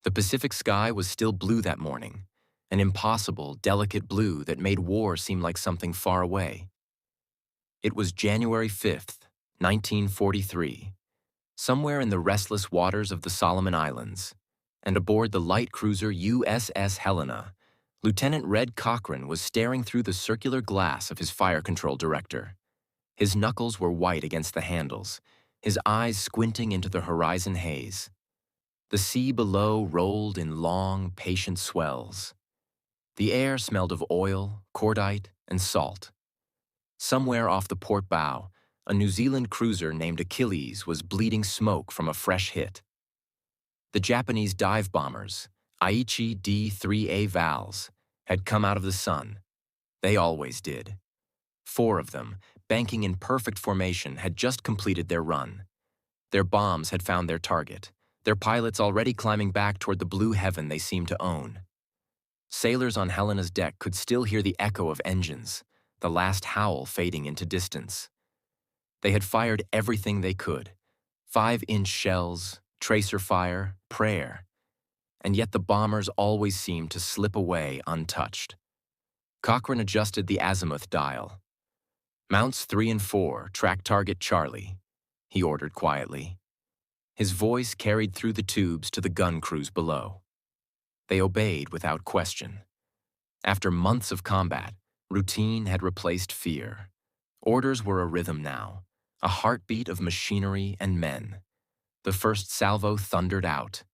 The Pacific sky was still blue that morning, an impossible, delicate blue that made war seem like something far away. It was January 5th, 1943, somewhere in the restless waters of the Solomon Islands, and aboard the light cruiser USS Helena, Lieutenant Red Cochran was staring through the circular glass of his fire control director. His knuckles were white against the handles, his eyes squinting into the horizon haze. The sea below rolled in long, patient swells. The air smelled of oil, cordite, and salt. Somewhere off the port bow, a New Zealand cruiser named Achilles was bleeding smoke from a fresh hit. The Japanese dive bombers, Aichi D-3A Vals, had come out of the sun. They always did. 4 of them, banking in perfect formation, had just completed their run. Their bombs had found their target, their pilots already climbing back toward the blue heaven they seemed to own. Sailors on Helena's deck could still hear the echo of engines, the last howl fading into distance. They had fired everything they could, 5-inch shells, tracer fire, prayer, and yet the bombers always seemed to slip away untouched. Cochran adjusted the azimuth dial. "Mounts 3 and 4, track target Charlie," he ordered quietly. His voice carried through the tubes to the gun crews below. They obeyed without question. After months of combat, routine had replaced fear. Orders were a rhythm now, a heartbeat of machinery and men. The first salvo thundered out.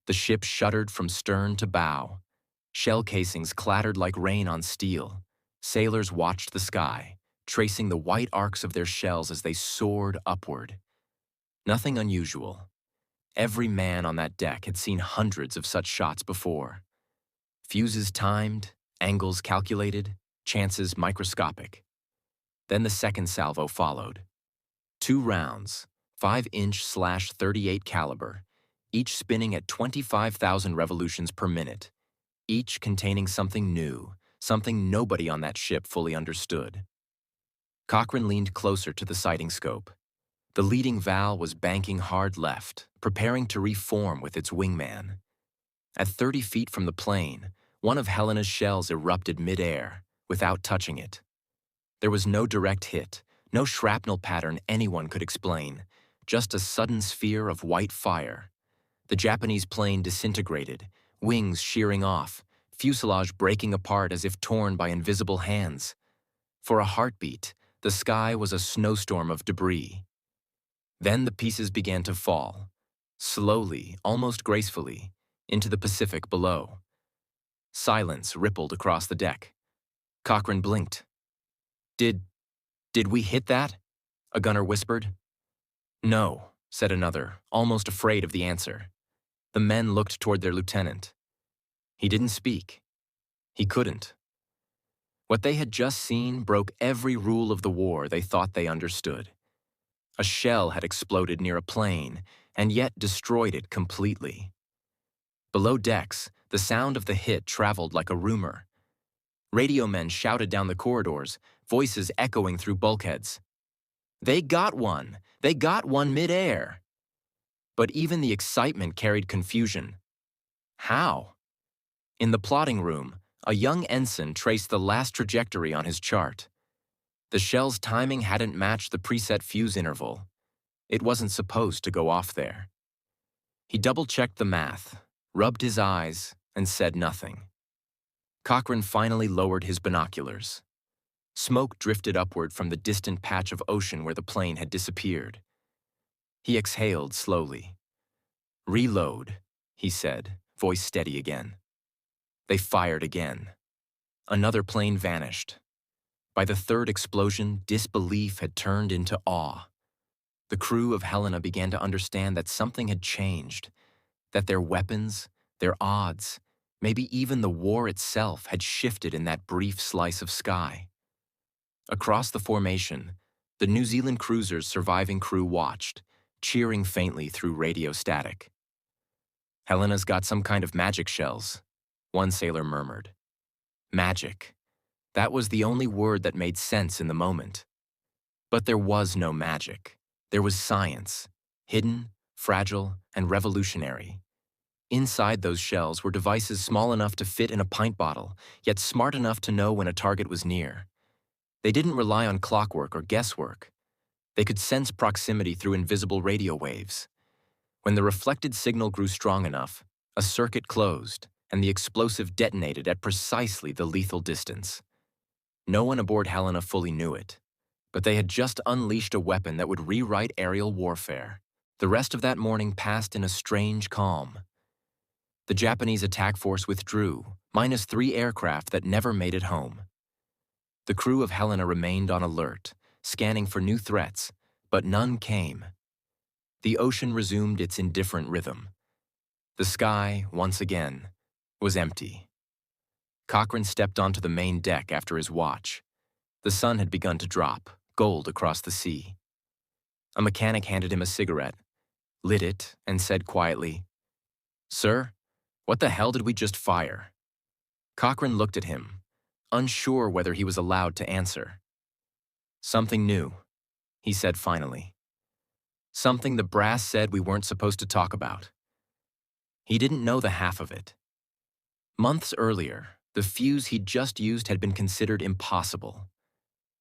The ship shuddered from stern to bow. Shell casings clattered like rain on steel. Sailors watched the sky, tracing the white arcs of their shells as they soared upward. Nothing unusual. Every man on that deck had seen hundreds of such shots before. Fuses timed, angles calculated, chances microscopic. Then the second salvo followed. 2 rounds, 5-inch/38 caliber, each spinning at 25,000 revolutions per minute, each containing something new, something nobody on that ship fully understood. Cochran leaned closer to the sighting scope. The leading Val was banking hard left, preparing to reform with its wingman. At 30 feet from the plane, one of Helena's shells erupted midair, without touching it. There was no direct hit, no shrapnel pattern anyone could explain, just a sudden sphere of white fire. The Japanese plane disintegrated, wings shearing off, fuselage breaking apart as if torn by invisible hands. For a heartbeat, the sky was a snowstorm of debris. Then the pieces began to fall, slowly, almost gracefully, into the Pacific below. Silence rippled across the deck. Cochran blinked. Did we hit that?" a gunner whispered. "No," said another, almost afraid of the answer. The men looked toward their lieutenant. He didn't speak. He couldn't. What they had just seen broke every rule of the war they thought they understood. A shell had exploded near a plane, and yet destroyed it completely. Below decks, the sound of the hit traveled like a rumor. Radio men shouted down the corridors, voices echoing through bulkheads. "They got one! They got one midair!" But even the excitement carried confusion. How? In the plotting room, a young ensign traced the last trajectory on his chart. The shell's timing hadn't matched the preset fuse interval. It wasn't supposed to go off there. He double-checked the math, rubbed his eyes, and said nothing. Cochran finally lowered his binoculars. Smoke drifted upward from the distant patch of ocean where the plane had disappeared. He exhaled slowly. "Reload," he said, voice steady again. They fired again. Another plane vanished. By the third explosion, disbelief had turned into awe. The crew of Helena began to understand that something had changed, that their weapons, their odds, maybe even the war itself had shifted in that brief slice of sky. Across the formation, the New Zealand cruiser's surviving crew watched, cheering faintly through radio static. "Helena's got some kind of magic shells," one sailor murmured. Magic. That was the only word that made sense in the moment. But there was no magic. There was science, hidden, fragile, and revolutionary. Inside those shells were devices small enough to fit in a pint bottle, yet smart enough to know when a target was near. They didn't rely on clockwork or guesswork. They could sense proximity through invisible radio waves. When the reflected signal grew strong enough, a circuit closed, and the explosive detonated at precisely the lethal distance. No one aboard Helena fully knew it, but they had just unleashed a weapon that would rewrite aerial warfare. The rest of that morning passed in a strange calm. The Japanese attack force withdrew, minus 3 aircraft that never made it home. The crew of Helena remained on alert, scanning for new threats, but none came. The ocean resumed its indifferent rhythm. The sky, once again, was empty. Cochrane stepped onto the main deck after his watch. The sun had begun to drop, gold across the sea. A mechanic handed him a cigarette, lit it, and said quietly, "Sir, what the hell did we just fire?" Cochrane looked at him, unsure whether he was allowed to answer. "Something new," he said finally. "Something the brass said we weren't supposed to talk about." He didn't know the half of it. Months earlier, the fuse he'd just used had been considered impossible.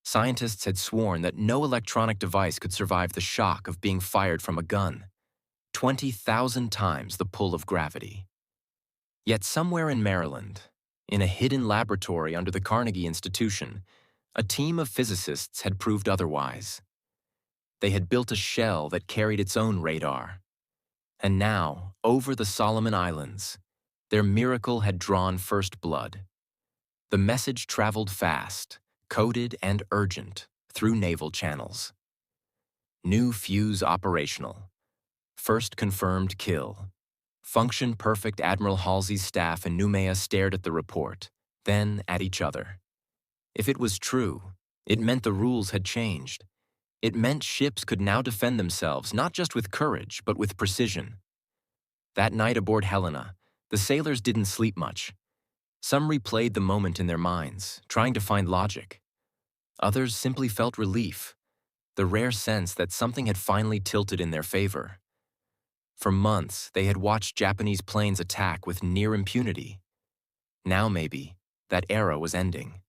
Scientists had sworn that no electronic device could survive the shock of being fired from a gun, 20,000 times the pull of gravity. Yet somewhere in Maryland, in a hidden laboratory under the Carnegie Institution, a team of physicists had proved otherwise. They had built a shell that carried its own radar. And now, over the Solomon Islands, their miracle had drawn first blood. The message traveled fast, coded and urgent, through naval channels. New fuse operational. First confirmed kill. Function perfect. Admiral Halsey's staff and Noumea stared at the report, then at each other. If it was true, it meant the rules had changed. It meant ships could now defend themselves not just with courage, but with precision. That night aboard Helena, the sailors didn't sleep much. Some replayed the moment in their minds, trying to find logic. Others simply felt relief, the rare sense that something had finally tilted in their favor. For months, they had watched Japanese planes attack with near impunity. Now maybe, that era was ending.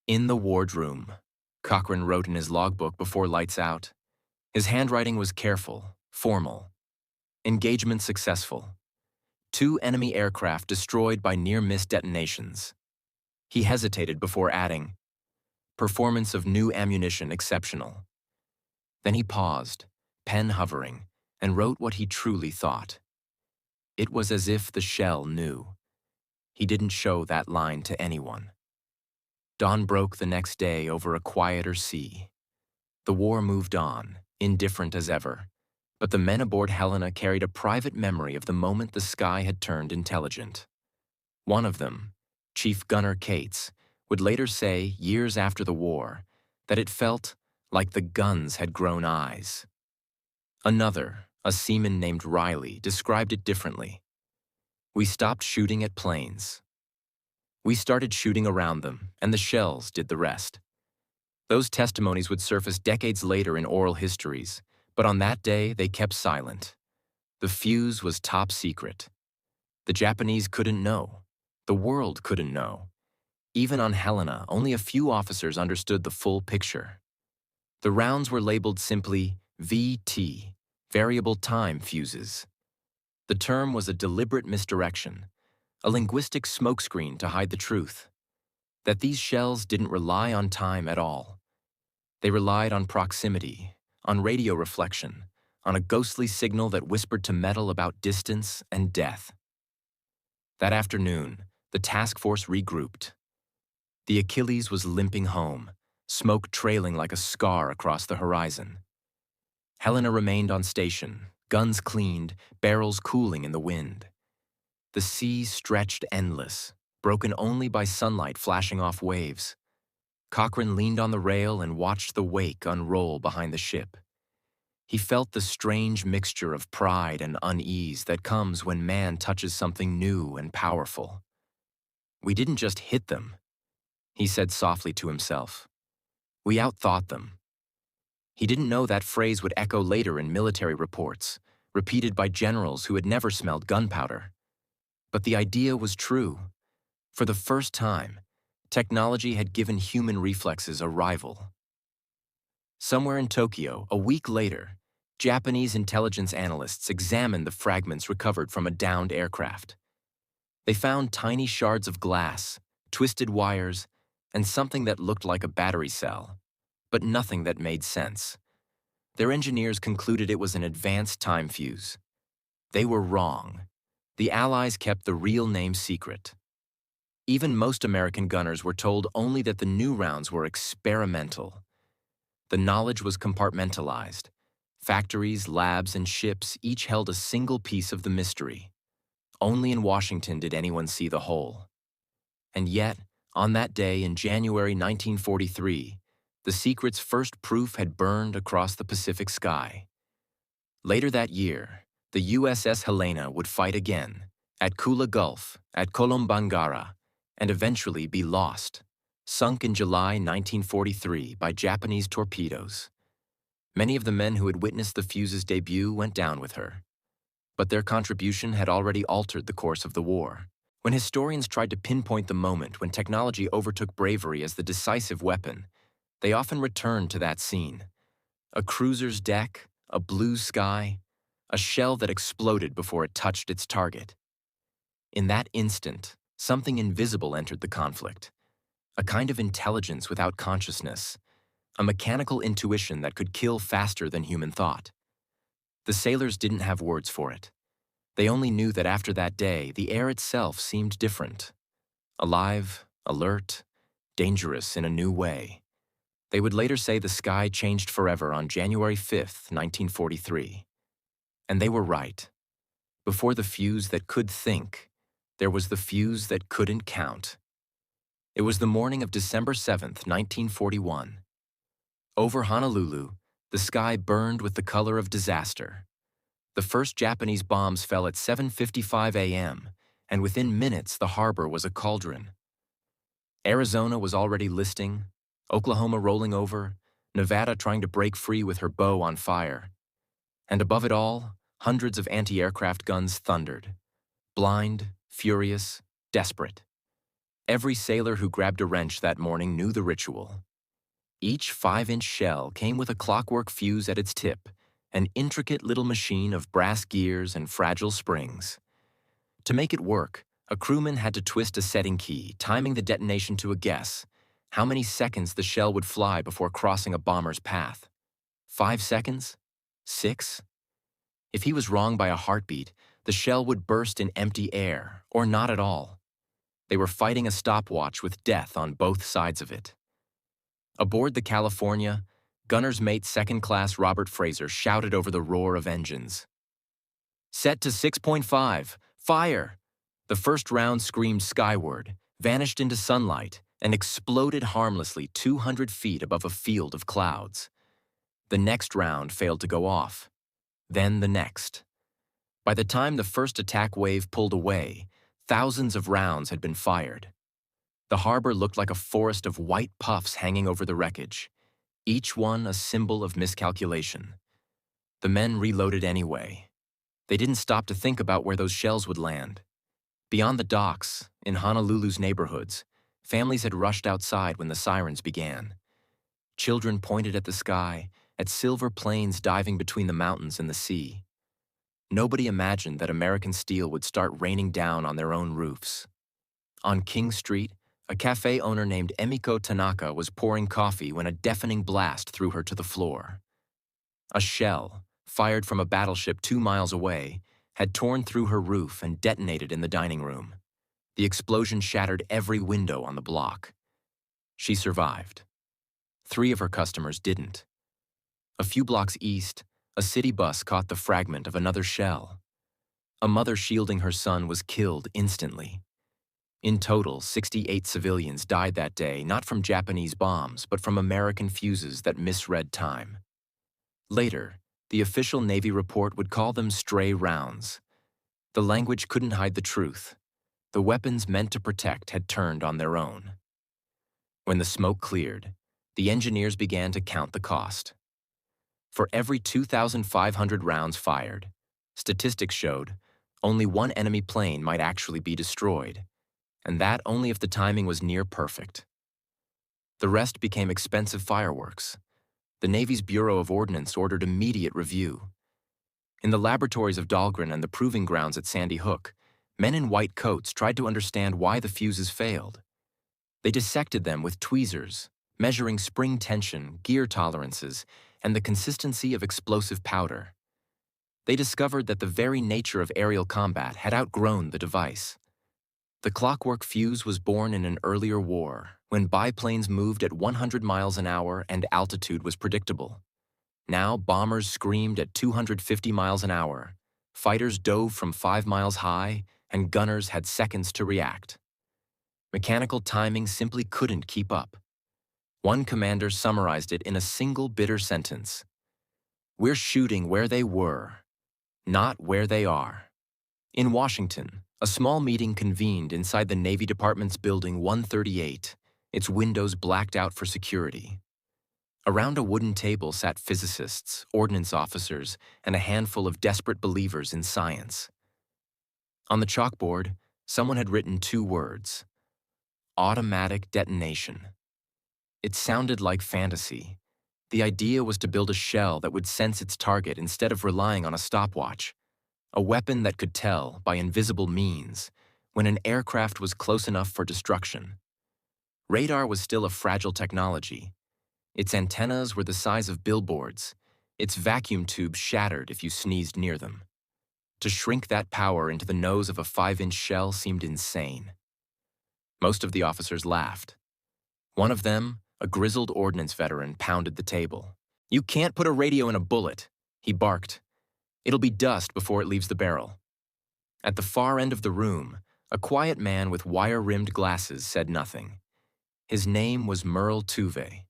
In the wardroom, Cochrane wrote in his logbook before lights out. His handwriting was careful, formal. Engagement successful. 2 enemy aircraft destroyed by near-miss detonations. He hesitated before adding, "Performance of new ammunition exceptional." Then he paused, pen hovering, and wrote what he truly thought. It was as if the shell knew. He didn't show that line to anyone. Dawn broke the next day over a quieter sea. The war moved on, indifferent as ever, but the men aboard Helena carried a private memory of the moment the sky had turned intelligent. One of them, Chief Gunner Cates, would later say, years after the war, that it felt like the guns had grown eyes. Another, a seaman named Riley, described it differently. "We stopped shooting at planes. We started shooting around them, and the shells did the rest." Those testimonies would surface decades later in oral histories, but on that day they kept silent. The fuse was top secret. The Japanese couldn't know. The world couldn't know. Even on Helena, only a few officers understood the full picture. The rounds were labeled simply VT, variable time fuses. The term was a deliberate misdirection, a linguistic smokescreen to hide the truth, that these shells didn't rely on time at all. They relied on proximity, on radio reflection, on a ghostly signal that whispered to metal about distance and death. That afternoon, the task force regrouped. The Achilles was limping home, smoke trailing like a scar across the horizon. Helena remained on station, guns cleaned, barrels cooling in the wind. The sea stretched endless, broken only by sunlight flashing off waves. Cochrane leaned on the rail and watched the wake unroll behind the ship. He felt the strange mixture of pride and unease that comes when man touches something new and powerful. "We didn't just hit them," he said softly to himself. "We outthought them." He didn't know that phrase would echo later in military reports, repeated by generals who had never smelled gunpowder. But the idea was true. For the first time, technology had given human reflexes a rival. Somewhere in Tokyo, a week later, Japanese intelligence analysts examined the fragments recovered from a downed aircraft. They found tiny shards of glass, twisted wires, and something that looked like a battery cell, but nothing that made sense. Their engineers concluded it was an advanced time fuse. They were wrong. The Allies kept the real name secret. Even most American gunners were told only that the new rounds were experimental. The knowledge was compartmentalized. Factories, labs, and ships each held a single piece of the mystery. Only in Washington did anyone see the whole. And yet, on that day in January 1943, the secret's first proof had burned across the Pacific sky. Later that year, the USS Helena would fight again, at Kula Gulf, at Kolombangara, and eventually be lost, sunk in July 1943 by Japanese torpedoes. Many of the men who had witnessed the fuse's debut went down with her. But their contribution had already altered the course of the war. When historians tried to pinpoint the moment when technology overtook bravery as the decisive weapon, they often returned to that scene. A cruiser's deck, a blue sky, a shell that exploded before it touched its target. In that instant, something invisible entered the conflict, a kind of intelligence without consciousness, a mechanical intuition that could kill faster than human thought. The sailors didn't have words for it. They only knew that after that day, the air itself seemed different. Alive, alert, dangerous in a new way. They would later say the sky changed forever on January 5th, 1943. And they were right. Before the fuse that could think, there was the fuse that couldn't count. It was the morning of December 7th, 1941. Over Honolulu, the sky burned with the color of disaster. The first Japanese bombs fell at 7:55 a.m., and within minutes the harbor was a cauldron. Arizona was already listing, Oklahoma rolling over, Nevada trying to break free with her bow on fire. And above it all, hundreds of anti-aircraft guns thundered. Blind, furious, desperate. Every sailor who grabbed a wrench that morning knew the ritual. Each 5-inch shell came with a clockwork fuse at its tip, an intricate little machine of brass gears and fragile springs. To make it work, a crewman had to twist a setting key, timing the detonation to a guess, how many seconds the shell would fly before crossing a bomber's path. 5 seconds? 6? If he was wrong by a heartbeat, the shell would burst in empty air, or not at all. They were fighting a stopwatch with death on both sides of it. Aboard the California, gunner's mate second-class Robert Fraser shouted over the roar of engines. "Set to 6.5, fire!" The first round screamed skyward, vanished into sunlight, and exploded harmlessly 200 feet above a field of clouds. The next round failed to go off. Then the next. By the time the first attack wave pulled away, thousands of rounds had been fired. The harbor looked like a forest of white puffs hanging over the wreckage, each one a symbol of miscalculation. The men reloaded anyway. They didn't stop to think about where those shells would land. Beyond the docks, in Honolulu's neighborhoods, families had rushed outside when the sirens began. Children pointed at the sky, at silver planes diving between the mountains and the sea. Nobody imagined that American steel would start raining down on their own roofs. On King Street, a cafe owner named Emiko Tanaka was pouring coffee when a deafening blast threw her to the floor. A shell, fired from a battleship 2 miles away, had torn through her roof and detonated in the dining room. The explosion shattered every window on the block. She survived. 3 of her customers didn't. A few blocks east, a city bus caught the fragment of another shell. A mother shielding her son was killed instantly. In total, 68 civilians died that day, not from Japanese bombs, but from American fuses that misread time. Later, the official Navy report would call them stray rounds. The language couldn't hide the truth. The weapons meant to protect had turned on their own. When the smoke cleared, the engineers began to count the cost. For every 2,500 rounds fired, Statistics showed only one enemy plane might actually be destroyed, and that only if the timing was near perfect. The rest became expensive fireworks. The Navy's Bureau of Ordnance ordered immediate review. In the laboratories of Dahlgren and the proving grounds at Sandy Hook, men in white coats tried to understand why the fuses failed. They dissected them with tweezers, measuring spring tension, gear tolerances, and the consistency of explosive powder. They discovered that the very nature of aerial combat had outgrown the device. The clockwork fuse was born in an earlier war, when biplanes moved at 100 miles an hour and altitude was predictable. Now bombers screamed at 250 miles an hour, fighters dove from 5 miles high, and gunners had seconds to react. Mechanical timing simply couldn't keep up. One commander summarized it in a single bitter sentence: "We're shooting where they were, not where they are." In Washington, a small meeting convened inside the Navy Department's Building 138, its windows blacked out for security. Around a wooden table sat physicists, ordnance officers, and a handful of desperate believers in science. On the chalkboard, someone had written 2 words: automatic detonation. It sounded like fantasy. The idea was to build a shell that would sense its target instead of relying on a stopwatch. A weapon that could tell, by invisible means, when an aircraft was close enough for destruction. Radar was still a fragile technology. Its antennas were the size of billboards. Its vacuum tubes shattered if you sneezed near them. To shrink that power into the nose of a 5-inch shell seemed insane. Most of the officers laughed. One of them, a grizzled ordnance veteran, pounded the table. "You can't put a radio in a bullet," he barked. "It'll be dust before it leaves the barrel." At the far end of the room, a quiet man with wire-rimmed glasses said nothing. His name was Merle Tuve.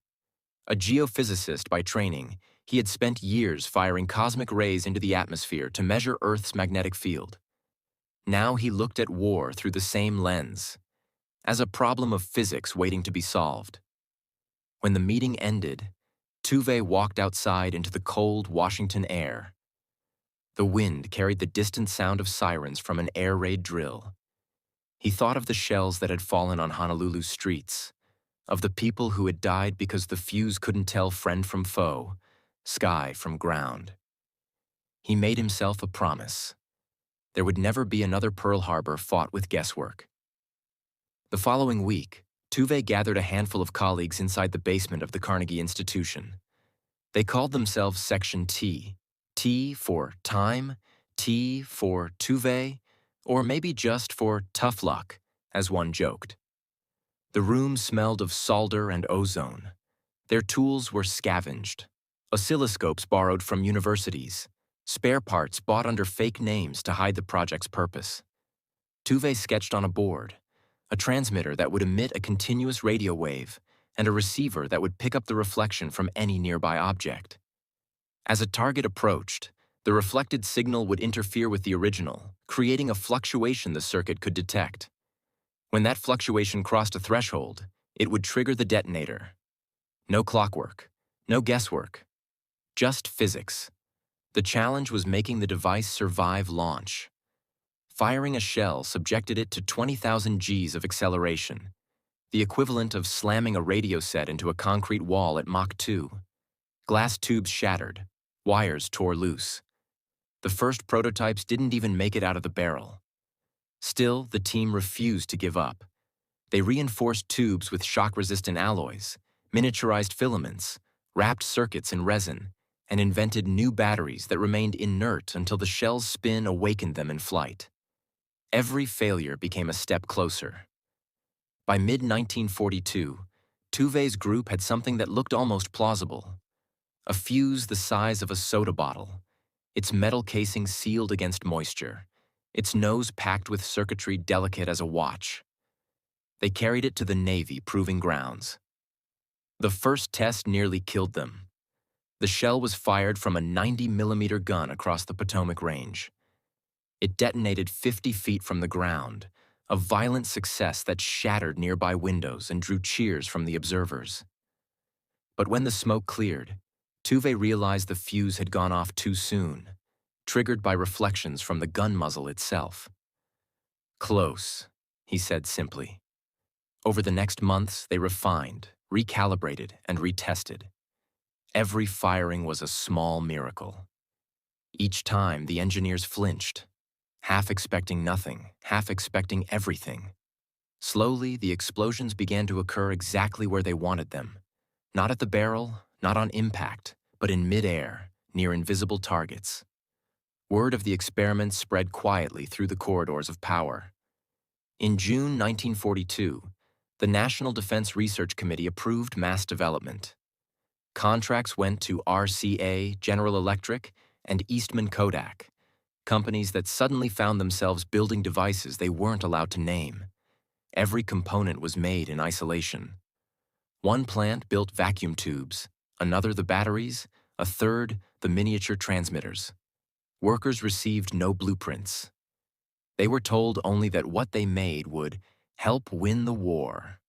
A geophysicist by training, he had spent years firing cosmic rays into the atmosphere to measure Earth's magnetic field. Now he looked at war through the same lens, as a problem of physics waiting to be solved. When the meeting ended, Tuve walked outside into the cold Washington air. The wind carried the distant sound of sirens from an air raid drill. He thought of the shells that had fallen on Honolulu's streets, of the people who had died because the fuse couldn't tell friend from foe, sky from ground. He made himself a promise. There would never be another Pearl Harbor fought with guesswork. The following week, Tuve gathered a handful of colleagues inside the basement of the Carnegie Institution. They called themselves Section T. T for time, T for Tuve, or maybe just for tough luck, as one joked. The room smelled of solder and ozone. Their tools were scavenged. Oscilloscopes borrowed from universities. Spare parts bought under fake names to hide the project's purpose. Tuve sketched on a board: a transmitter that would emit a continuous radio wave, and a receiver that would pick up the reflection from any nearby object. As a target approached, the reflected signal would interfere with the original, creating a fluctuation the circuit could detect. When that fluctuation crossed a threshold, it would trigger the detonator. No clockwork, no guesswork, just physics. The challenge was making the device survive launch. Firing a shell subjected it to 20,000 Gs of acceleration, the equivalent of slamming a radio set into a concrete wall at Mach 2. Glass tubes shattered, wires tore loose. The first prototypes didn't even make it out of the barrel. Still, the team refused to give up. They reinforced tubes with shock-resistant alloys, miniaturized filaments, wrapped circuits in resin, and invented new batteries that remained inert until the shell's spin awakened them in flight. Every failure became a step closer. By mid-1942, Tuve's group had something that looked almost plausible: a fuse the size of a soda bottle, its metal casing sealed against moisture, its nose packed with circuitry delicate as a watch. They carried it to the Navy proving grounds. The first test nearly killed them. The shell was fired from a 90-millimeter gun across the Potomac Range. It detonated 50 feet from the ground, a violent success that shattered nearby windows and drew cheers from the observers. But when the smoke cleared, Tuve realized the fuse had gone off too soon. triggered by reflections from the gun muzzle itself. "Close," he said simply. Over the next months, they refined, recalibrated, and retested. Every firing was a small miracle. Each time, the engineers flinched, half expecting nothing, half expecting everything. Slowly, the explosions began to occur exactly where they wanted them. Not at the barrel, not on impact, but in midair, near invisible targets. Word of the experiment spread quietly through the corridors of power. In June 1942, the National Defense Research Committee approved mass development. Contracts went to RCA, General Electric, and Eastman Kodak, companies that suddenly found themselves building devices they weren't allowed to name. Every component was made in isolation. One plant built vacuum tubes, another the batteries, a third the miniature transmitters. Workers received no blueprints. They were told only that what they made would help win the war.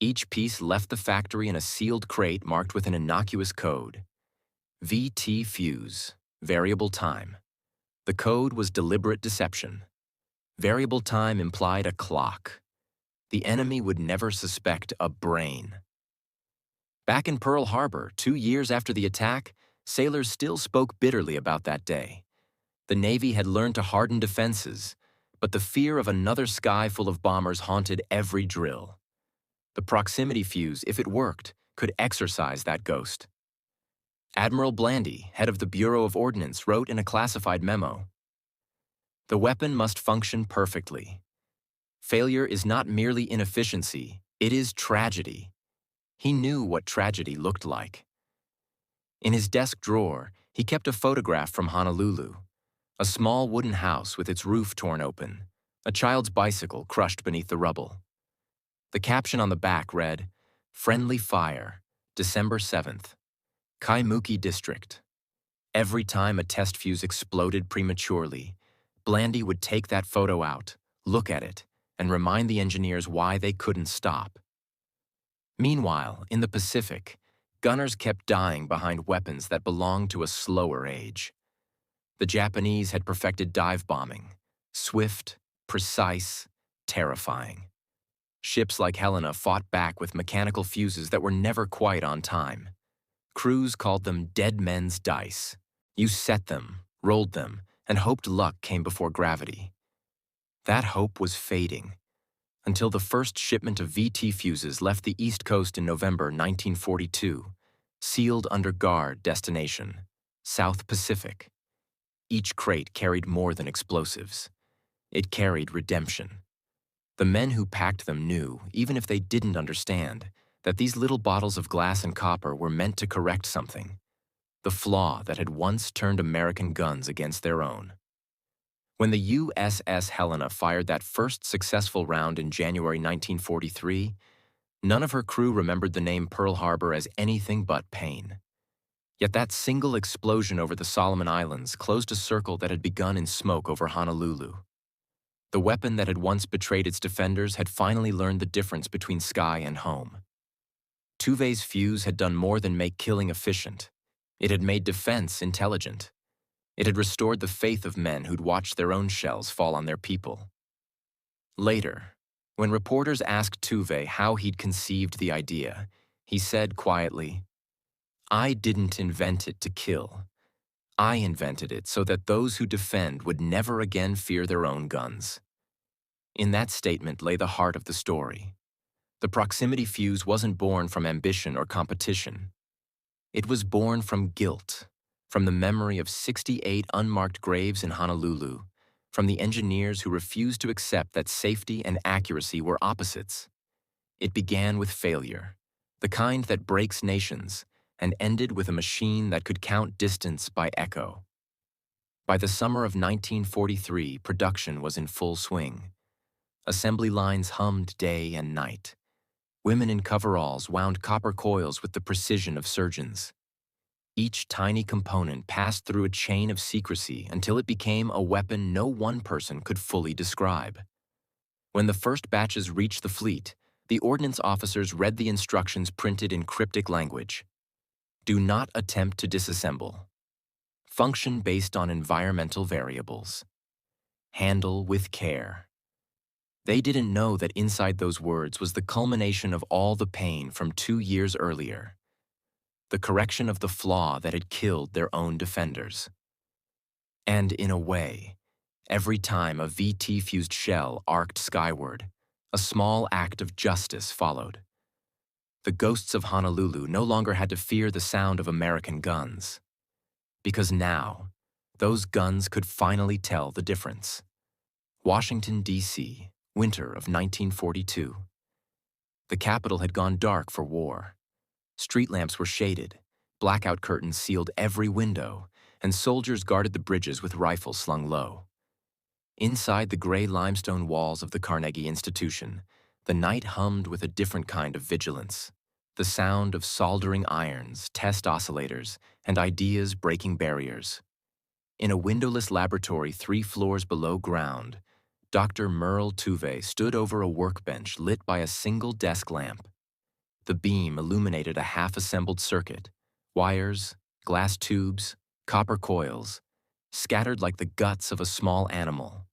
Each piece left the factory in a sealed crate marked with an innocuous code. VT Fuse, variable time. The code was deliberate deception. Variable time implied a clock. The enemy would never suspect a brain. Back in Pearl Harbor, 2 years after the attack, sailors still spoke bitterly about that day. The Navy had learned to harden defenses, but the fear of another sky full of bombers haunted every drill. The proximity fuse, if it worked, could exorcise that ghost. Admiral Blandy, head of the Bureau of Ordnance, wrote in a classified memo, "The weapon must function perfectly. Failure is not merely inefficiency, it is tragedy." He knew what tragedy looked like. In his desk drawer, he kept a photograph from Honolulu, a small wooden house with its roof torn open, a child's bicycle crushed beneath the rubble. The caption on the back read, "Friendly Fire, December 7th, Kaimuki District." Every time a test fuse exploded prematurely, Blandy would take that photo out, look at it, and remind the engineers why they couldn't stop. Meanwhile, in the Pacific, gunners kept dying behind weapons that belonged to a slower age. The Japanese had perfected dive bombing, swift, precise, terrifying. Ships like Helena fought back with mechanical fuses that were never quite on time. Crews called them dead men's dice. You set them, rolled them, and hoped luck came before gravity. That hope was fading, until the first shipment of VT fuses left the East Coast in November 1942, sealed under guard destination, South Pacific. Each crate carried more than explosives. It carried redemption. The men who packed them knew, even if they didn't understand, that these little bottles of glass and copper were meant to correct something, the flaw that had once turned American guns against their own. When the USS Helena fired that first successful round in January 1943, none of her crew remembered the name Pearl Harbor as anything but pain. Yet that single explosion over the Solomon Islands closed a circle that had begun in smoke over Honolulu. The weapon that had once betrayed its defenders had finally learned the difference between sky and home. Tuve's fuse had done more than make killing efficient. It had made defense intelligent. It had restored the faith of men who'd watched their own shells fall on their people. Later, when reporters asked Tuve how he'd conceived the idea, he said quietly, "I didn't invent it to kill. I invented it so that those who defend would never again fear their own guns." In that statement lay the heart of the story. The proximity fuse wasn't born from ambition or competition. It was born from guilt, from the memory of 68 unmarked graves in Honolulu, from the engineers who refused to accept that safety and accuracy were opposites. It began with failure, the kind that breaks nations, and ended with a machine that could count distance by echo. By the summer of 1943, production was in full swing. Assembly lines hummed day and night. Women in coveralls wound copper coils with the precision of surgeons. Each tiny component passed through a chain of secrecy until it became a weapon no one person could fully describe. When the first batches reached the fleet, the ordnance officers read the instructions printed in cryptic language. "Do not attempt to disassemble. function based on environmental variables. Handle with care. They didn't know that inside those words was the culmination of all the pain from 2 years earlier, the correction of the flaw that had killed their own defenders. And in a way, every time a VT-fused shell arced skyward, a small act of justice followed. The ghosts of Honolulu no longer had to fear the sound of American guns, because now, those guns could finally tell the difference. Washington, D.C., winter of 1942. The capital had gone dark for war. Street lamps were shaded, blackout curtains sealed every window, and soldiers guarded the bridges with rifles slung low. Inside the gray limestone walls of the Carnegie Institution, the night hummed with a different kind of vigilance. The sound of soldering irons, test oscillators, and ideas breaking barriers. In a windowless laboratory 3 floors below ground, Dr. Merle Tuve stood over a workbench lit by a single desk lamp. The beam illuminated a half-assembled circuit, wires, glass tubes, copper coils, scattered like the guts of a small animal.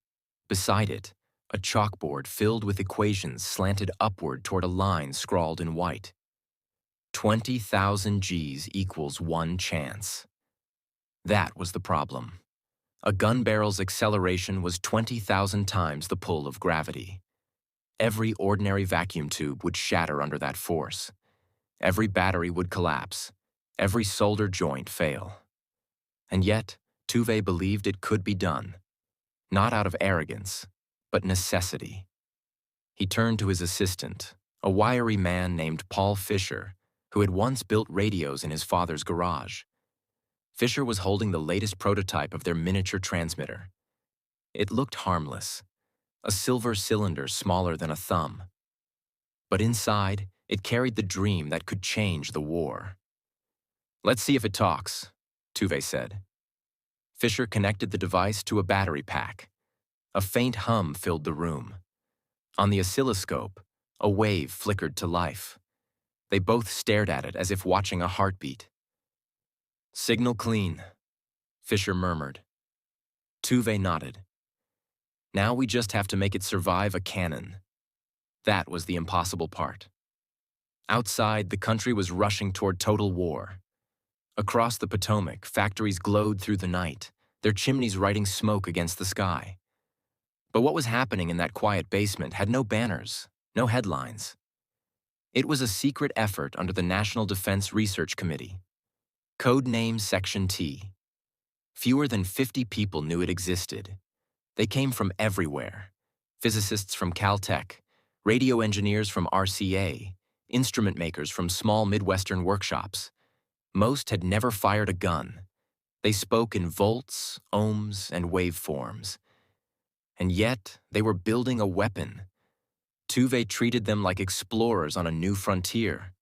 Beside it, a chalkboard filled with equations slanted upward toward a line scrawled in white. 20,000 Gs equals 1 chance. That was the problem. A gun barrel's acceleration was 20,000 times the pull of gravity. Every ordinary vacuum tube would shatter under that force. Every battery would collapse. Every solder joint fail. And yet, Tuve believed it could be done. Not out of arrogance, but necessity. He turned to his assistant, a wiry man named Paul Fisher, who had once built radios in his father's garage. Fisher was holding the latest prototype of their miniature transmitter. It looked harmless, a silver cylinder smaller than a thumb. But inside, it carried the dream that could change the war. "Let's see if it talks," Tuve said. Fisher connected the device to a battery pack. A faint hum filled the room. On the oscilloscope, a wave flickered to life. They both stared at it as if watching a heartbeat. "Signal clean," Fisher murmured. Tuve nodded. Now we just have to make it survive a cannon. That was the impossible part. Outside, the country was rushing toward total war. Across the Potomac, factories glowed through the night, their chimneys writing smoke against the sky. But what was happening in that quiet basement had no banners, no headlines. It was a secret effort under the National Defense Research Committee. Code name Section T. Fewer than 50 people knew it existed. They came from everywhere. Physicists from Caltech, radio engineers from RCA, instrument makers from small Midwestern workshops. Most had never fired a gun. They spoke in volts, ohms, and waveforms. And yet, they were building a weapon. Tuve treated them like explorers on a new frontier.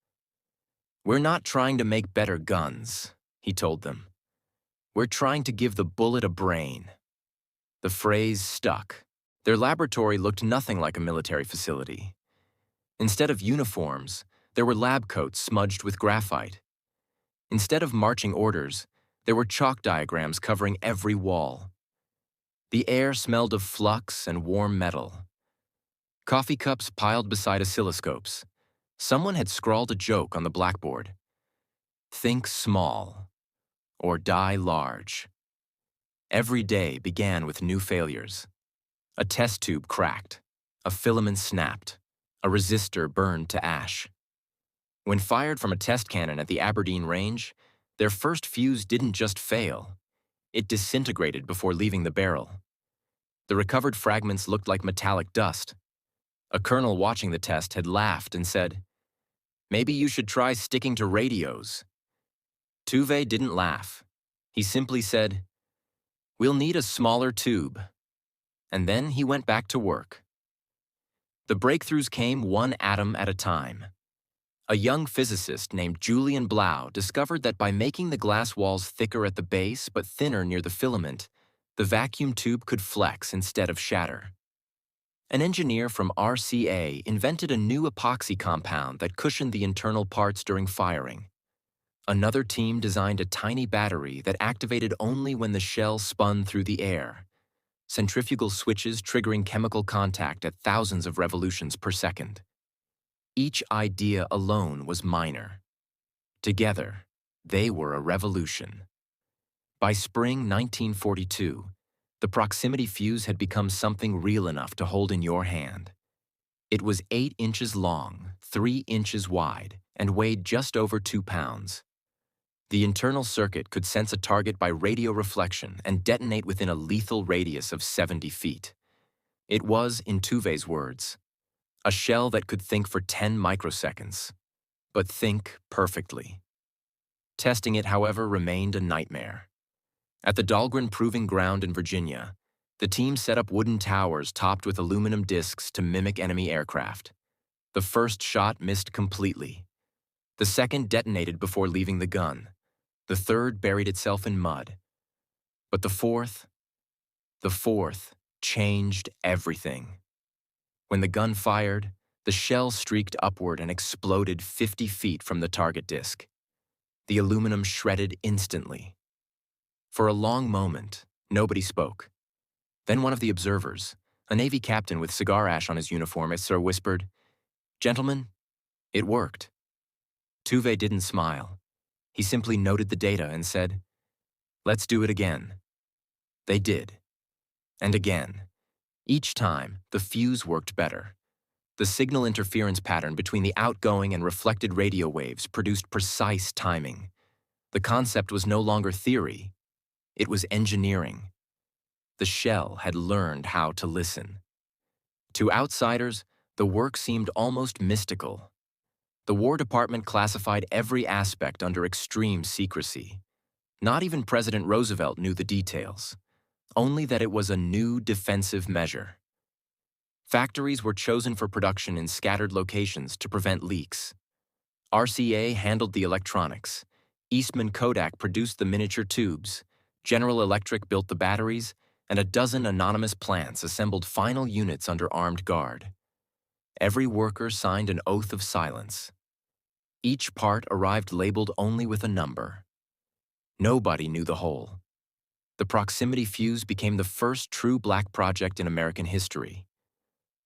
"We're not trying to make better guns," he told them. "We're trying to give the bullet a brain." The phrase stuck. Their laboratory looked nothing like a military facility. Instead of uniforms, there were lab coats smudged with graphite. Instead of marching orders, there were chalk diagrams covering every wall. The air smelled of flux and warm metal. Coffee cups piled beside oscilloscopes. Someone had scrawled a joke on the blackboard. "Think small, or die large." Every day began with new failures. A test tube cracked, a filament snapped, a resistor burned to ash. When fired from a test cannon at the Aberdeen range, their first fuse didn't just fail. It disintegrated before leaving the barrel. The recovered fragments looked like metallic dust. A colonel watching the test had laughed and said, "Maybe you should try sticking to radios." Tuve didn't laugh. He simply said, "We'll need a smaller tube." And then he went back to work. The breakthroughs came one atom at a time. A young physicist named Julian Blau discovered that by making the glass walls thicker at the base but thinner near the filament, the vacuum tube could flex instead of shatter. An engineer from RCA invented a new epoxy compound that cushioned the internal parts during firing. Another team designed a tiny battery that activated only when the shell spun through the air, centrifugal switches triggering chemical contact at thousands of revolutions per second. Each idea alone was minor. Together, they were a revolution. By spring 1942, the proximity fuse had become something real enough to hold in your hand. It was 8 inches long, 3 inches wide, and weighed just over 2 pounds. The internal circuit could sense a target by radio reflection and detonate within a lethal radius of 70 feet. It was, in Tuve's words, a shell that could think for 10 microseconds, but think perfectly. Testing it, however, remained a nightmare. At the Dahlgren Proving Ground in Virginia, the team set up wooden towers topped with aluminum discs to mimic enemy aircraft. The first shot missed completely. The second detonated before leaving the gun. The third buried itself in mud. But the fourth changed everything. When the gun fired, the shell streaked upward and exploded 50 feet from the target disc. The aluminum shredded instantly. For a long moment, nobody spoke. Then one of the observers, a Navy captain with cigar ash on his uniform, whispered, "Gentlemen, it worked." Tuve didn't smile. He simply noted the data and said, "Let's do it again." They did. And again. Each time, the fuse worked better. The signal interference pattern between the outgoing and reflected radio waves produced precise timing. The concept was no longer theory. It was engineering. The shell had learned how to listen. To outsiders, the work seemed almost mystical. The War Department classified every aspect under extreme secrecy. Not even President Roosevelt knew the details, only that it was a new defensive measure. Factories were chosen for production in scattered locations to prevent leaks. RCA handled the electronics. Eastman Kodak produced the miniature tubes. General Electric built the batteries, and a dozen anonymous plants assembled final units under armed guard. Every worker signed an oath of silence. Each part arrived labeled only with a number. Nobody knew the whole. The proximity fuse became the first true black project in American history.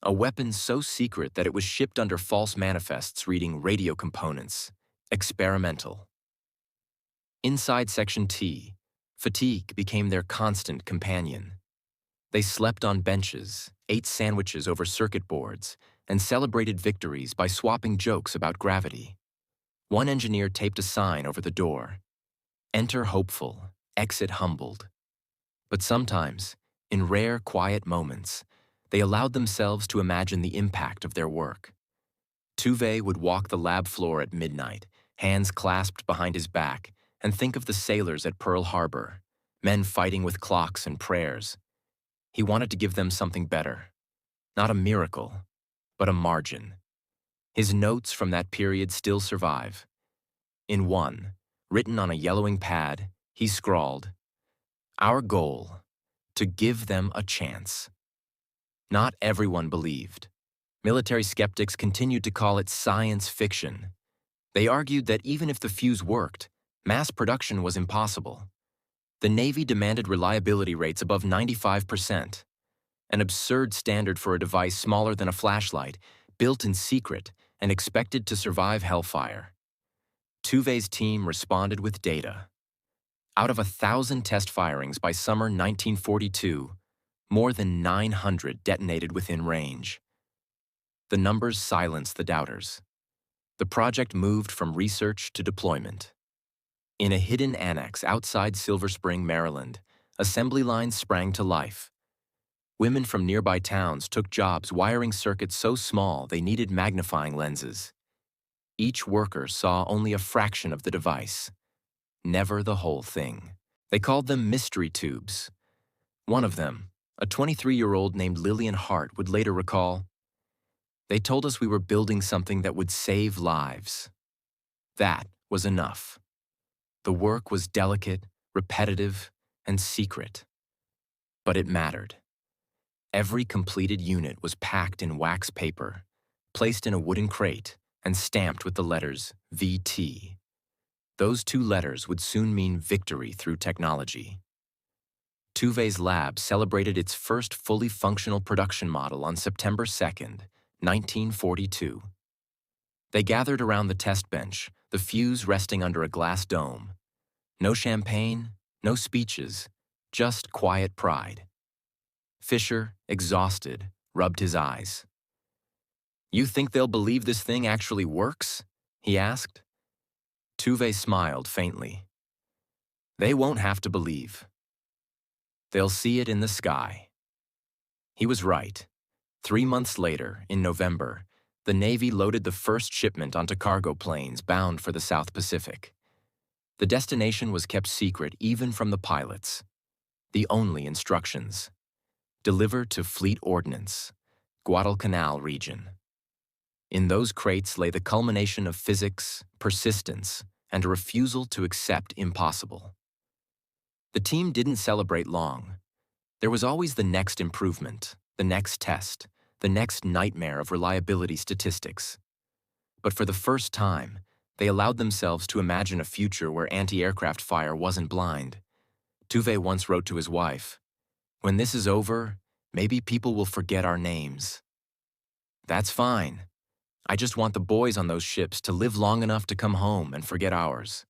A weapon so secret that it was shipped under false manifests reading radio components, experimental. Inside Section T, fatigue became their constant companion. They slept on benches, ate sandwiches over circuit boards, and celebrated victories by swapping jokes about gravity. One engineer taped a sign over the door, "Enter hopeful, exit humbled." But sometimes, in rare, quiet moments, they allowed themselves to imagine the impact of their work. Tuve would walk the lab floor at midnight, hands clasped behind his back, and think of the sailors at Pearl Harbor, men fighting with clocks and prayers. He wanted to give them something better. Not a miracle, but a margin. His notes from that period still survive. In one, written on a yellowing pad, he scrawled, "Our goal, to give them a chance." Not everyone believed. Military skeptics continued to call it science fiction. They argued that even if the fuse worked, mass production was impossible. The Navy demanded reliability rates above 95%, an absurd standard for a device smaller than a flashlight, built in secret and expected to survive hellfire. Tuve's team responded with data. Out of 1,000 test firings by summer 1942, more than 900 detonated within range. The numbers silenced the doubters. The project moved from research to deployment. In a hidden annex outside Silver Spring, Maryland, assembly lines sprang to life. Women from nearby towns took jobs wiring circuits so small they needed magnifying lenses. Each worker saw only a fraction of the device, never the whole thing. They called them mystery tubes. One of them, a 23-year-old named Lillian Hart, would later recall, "They told us we were building something that would save lives." That was enough. The work was delicate, repetitive, and secret. But it mattered. Every completed unit was packed in wax paper, placed in a wooden crate, and stamped with the letters VT. Those two letters would soon mean victory through technology. Tuvey's lab celebrated its first fully functional production model on September 2nd, 1942. They gathered around the test bench, the fuse resting under a glass dome. No champagne, no speeches, just quiet pride. Fisher, exhausted, rubbed his eyes. "You think they'll believe this thing actually works?" he asked. Tuvey smiled faintly. "They won't have to believe. They'll see it in the sky." He was right. 3 months later, in November, the Navy loaded the first shipment onto cargo planes bound for the South Pacific. The destination was kept secret even from the pilots. The only instructions: deliver to Fleet Ordnance, Guadalcanal region. In those crates lay the culmination of physics, persistence, and a refusal to accept impossible. The team didn't celebrate long. There was always the next improvement, the next test, the next nightmare of reliability statistics. But for the first time, they allowed themselves to imagine a future where anti-aircraft fire wasn't blind. Tuvey once wrote to his wife, "When this is over, maybe people will forget our names." "That's fine. I just want the boys on those ships to live long enough to come home and forget ours."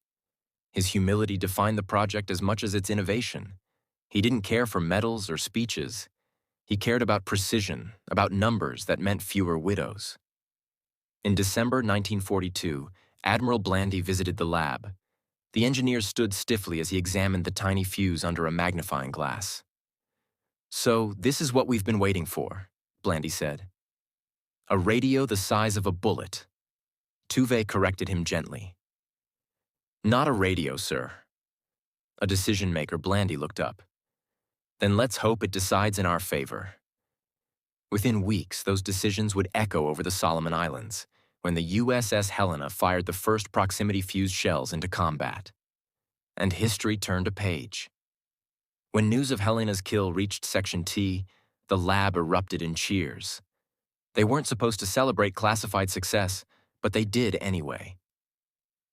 His humility defined the project as much as its innovation. He didn't care for medals or speeches. He cared about precision, about numbers that meant fewer widows. In December 1942, Admiral Blandy visited the lab. The engineer stood stiffly as he examined the tiny fuse under a magnifying glass. "So, this is what we've been waiting for," Blandy said. "A radio the size of a bullet." Tuvey corrected him gently. "Not a radio, sir." A decision-maker, Blandy looked up. "Then let's hope it decides in our favor." Within weeks, those decisions would echo over the Solomon Islands, when the USS Helena fired the first proximity-fused shells into combat. And history turned a page. When news of Helena's kill reached Section T, the lab erupted in cheers. They weren't supposed to celebrate classified success, but they did anyway.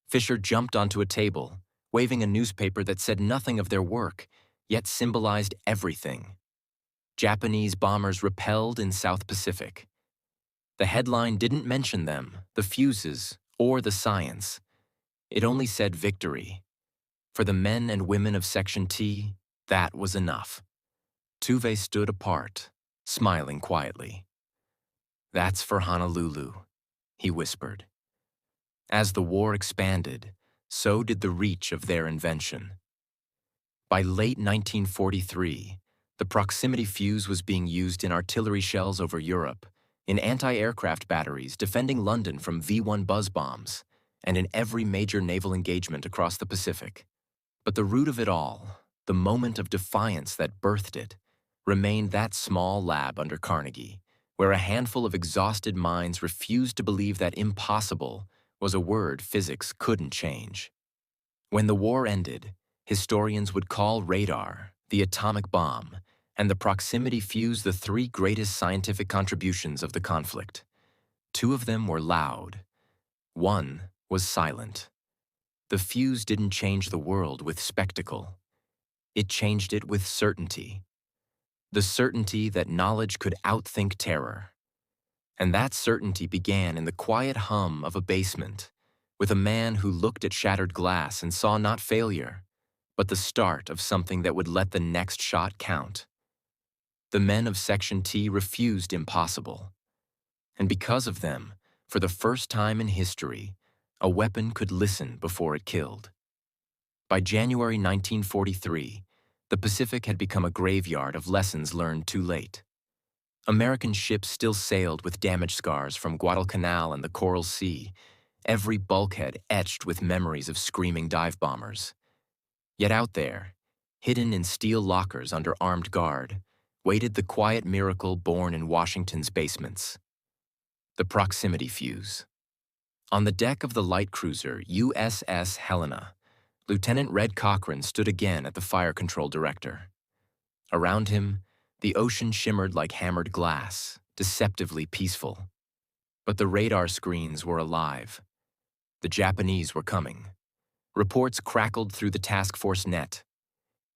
Fisher jumped onto a table, waving a newspaper that said nothing of their work, yet symbolized everything. Japanese bombers repelled in South Pacific. The headline didn't mention them, the fuses, or the science. It only said victory. For the men and women of Section T, that was enough. Tuvey stood apart, smiling quietly. "That's for Honolulu," he whispered. As the war expanded, so did the reach of their invention. By late 1943, the proximity fuse was being used in artillery shells over Europe, in anti-aircraft batteries defending London from V-1 buzz bombs, and in every major naval engagement across the Pacific. But the root of it all, the moment of defiance that birthed it, remained that small lab under Carnegie, where a handful of exhausted minds refused to believe that impossible was a word physics couldn't change. When the war ended, historians would call radar, the atomic bomb, and the proximity fuse the three greatest scientific contributions of the conflict. Two of them were loud. One was silent. The fuse didn't change the world with spectacle. It changed it with certainty. The certainty that knowledge could outthink terror. And that certainty began in the quiet hum of a basement, with a man who looked at shattered glass and saw not failure, but the start of something that would let the next shot count. The men of Section T refused impossible. And because of them, for the first time in history, a weapon could listen before it killed. By January 1943, the Pacific had become a graveyard of lessons learned too late. American ships still sailed with damage scars from Guadalcanal and the Coral Sea, every bulkhead etched with memories of screaming dive bombers. Yet out there, hidden in steel lockers under armed guard, waited the quiet miracle born in Washington's basements: the proximity fuse. On the deck of the light cruiser USS Helena, Lieutenant Red Cochran stood again at the fire control director. Around him, the ocean shimmered like hammered glass, deceptively peaceful. But the radar screens were alive. The Japanese were coming. Reports crackled through the task force net.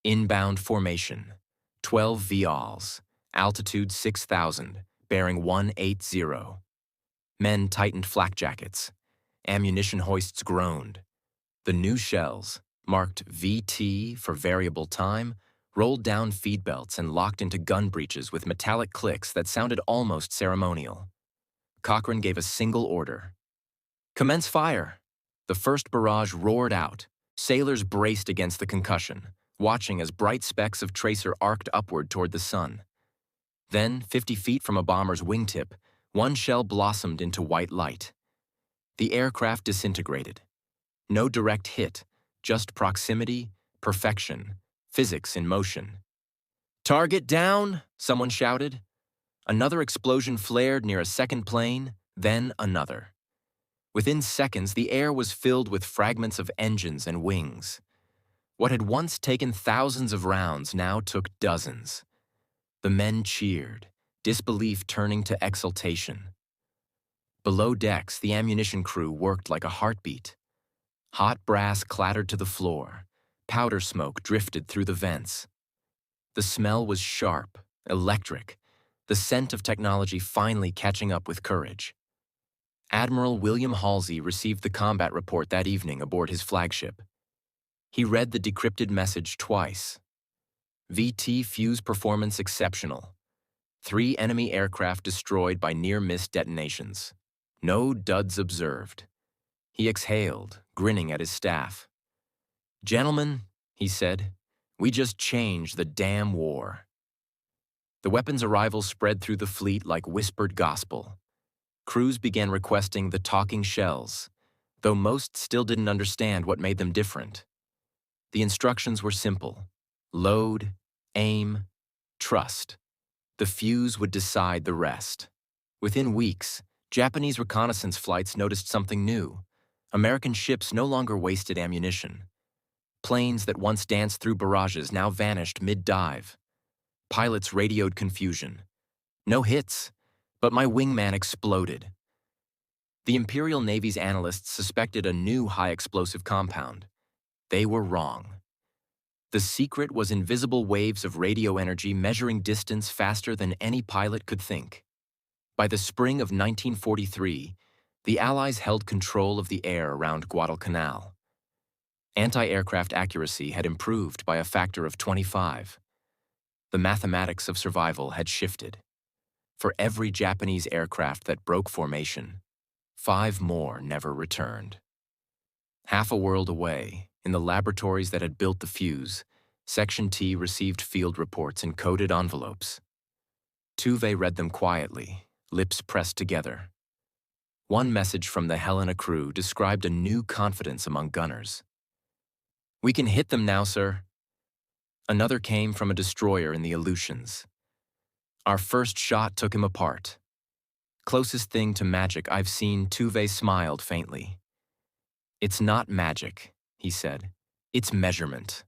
Inbound formation, 12 VOLs, altitude 6,000, bearing 180. Men tightened flak jackets. Ammunition hoists groaned. The new shells, marked VT for variable time, rolled down feed belts and locked into gun breeches with metallic clicks that sounded almost ceremonial. Cochrane gave a single order. "Commence fire!" The first barrage roared out. Sailors braced against the concussion, watching as bright specks of tracer arced upward toward the sun. Then, 50 feet from a bomber's wingtip, one shell blossomed into white light. The aircraft disintegrated. No direct hit, just proximity, perfection, physics in motion. "Target down!" someone shouted. Another explosion flared near a second plane, then another. Within seconds, the air was filled with fragments of engines and wings. What had once taken thousands of rounds now took dozens. The men cheered, disbelief turning to exultation. Below decks, the ammunition crew worked like a heartbeat. Hot brass clattered to the floor. Powder smoke drifted through the vents. The smell was sharp, electric, the scent of technology finally catching up with courage. Admiral William Halsey received the combat report that evening aboard his flagship. He read the decrypted message twice. VT fuse performance exceptional. 3 enemy aircraft destroyed by near-miss detonations. No duds observed. He exhaled, grinning at his staff. "Gentlemen," he said, "we just changed the damn war." The weapons arrival spread through the fleet like whispered gospel. Crews began requesting the talking shells, though most still didn't understand what made them different. The instructions were simple: load, aim, trust. The fuse would decide the rest. Within weeks, Japanese reconnaissance flights noticed something new. American ships no longer wasted ammunition. Planes that once danced through barrages now vanished mid-dive. Pilots radioed confusion. "No hits, but my wingman exploded." The Imperial Navy's analysts suspected a new high-explosive compound. They were wrong. The secret was invisible waves of radio energy measuring distance faster than any pilot could think. By the spring of 1943, the Allies held control of the air around Guadalcanal. Anti-aircraft accuracy had improved by a factor of 25. The mathematics of survival had shifted. For every Japanese aircraft that broke formation, 5 more never returned. Half a world away, in the laboratories that had built the fuse, Section T received field reports in coded envelopes. Tuve read them quietly, lips pressed together. One message from the Helena crew described a new confidence among gunners. "We can hit them now, sir." Another came from a destroyer in the Aleutians. "Our first shot took him apart." "Closest thing to magic I've seen," Tuve smiled faintly. "It's not magic," he said. "It's measurement."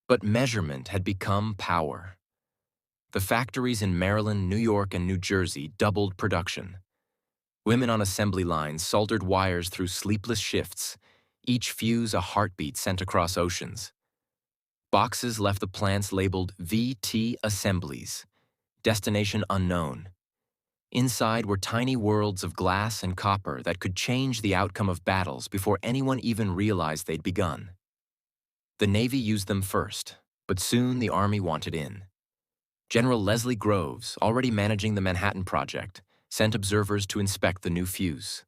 But measurement had become power. The factories in Maryland, New York, and New Jersey doubled production. Women on assembly lines soldered wires through sleepless shifts, each fuse a heartbeat sent across oceans. Boxes left the plants labeled VT Assemblies, destination unknown. Inside were tiny worlds of glass and copper that could change the outcome of battles before anyone even realized they'd begun. The Navy used them first, but soon the Army wanted in. General Leslie Groves, already managing the Manhattan Project, sent observers to inspect the new fuse.